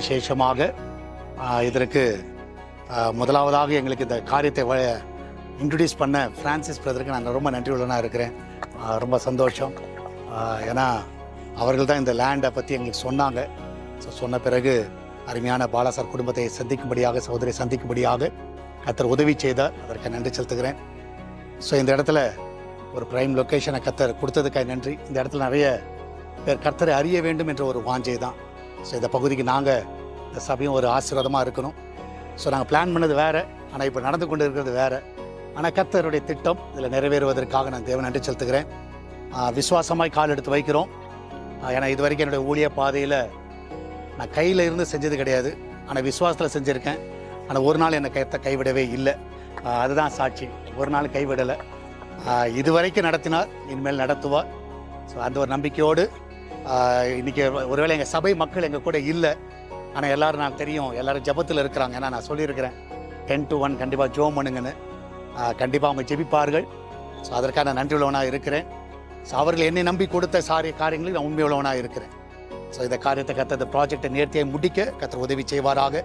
விசேஷமாக இதற்கு முதலாவதாக எங்களுக்கு இந்த காரியத்தை இன்ட்ரடியூஸ் பண்ண ஃப்ரான்சிஸ் பிரதருக்கு நான் ரொம்ப நன்றி உள்ளவனாக இருக்கிறேன். ரொம்ப சந்தோஷம். ஏன்னா அவர்கள் தான் இந்த லேண்டை பற்றி எங்களுக்கு சொன்னாங்க. சொன்ன பிறகு அருமையான பாலாசார் குடும்பத்தை சந்திக்கும்படியாக, சகோதரியை சந்திக்கும்படியாக கர்த்தர் உதவி செய்தார். அதற்கு நன்றி செலுத்துகிறேன். இந்த இடத்துல ஒரு ப்ரைம் லொக்கேஷனை கர்த்தர் கொடுத்ததுக்காக நன்றி. இந்த இடத்துல நிறைய பேர் கர்த்தரை அறிய வேண்டும் என்ற ஒரு வாஞ்சை தான். இந்த பகுதிக்கு நாங்கள் இந்த சபையும் ஒரு ஆசீர்வாதமாக இருக்கணும். நாங்கள் பிளான் பண்ணது வேறு, ஆனால் இப்போ நடந்து கொண்டு இருக்கிறது வேறு. ஆனால் கர்த்தருடைய திட்டம் இதில் நிறைவேறுவதற்காக நான் தேவன் நன்றி செலுத்துகிறேன். விசுவாசமாய் கால் எடுத்து வைக்கிறோம். ஏன்னா இது வரைக்கும் என்னுடைய ஊழிய பாதையில் நான் கையில் இருந்து செஞ்சது கிடையாது, ஆனால் விசுவாசத்தில் செஞ்சுருக்கேன். ஆனால் ஒரு நாள் என்னை கைவிடவே இல்லை. அதுதான் சாட்சி. ஒரு நாள் கைவிடலை. இதுவரைக்கும் நடத்தினார், இனிமேல் நடத்துவார். அந்த ஒரு நம்பிக்கையோடு இன்றைக்கி ஒருவேளை எங்கள் சபை மக்கள் எங்கள் கூட இல்லை, ஆனால் எல்லோரும் நான் தெரியும், எல்லோரும் ஜபத்தில் இருக்கிறாங்க. ஏன்னா நான் சொல்லியிருக்கிறேன் 10 to 1 கண்டிப்பாக ஜோம் பண்ணுங்கன்னு. கண்டிப்பாக அவங்க ஜெபிப்பார்கள். அதற்காக நான் நன்றி உள்ளவனாக இருக்கிறேன். அவர்கள் என்னை நம்பி கொடுத்த காரியங்களில் நான் உண்மை உள்ளவனாக இருக்கிறேன். இந்த காரியத்தை கர்த்தர், இந்த ப்ராஜெக்டை நேர்த்தியாக முடிக்க கர்த்தர் உதவி செய்வாராக.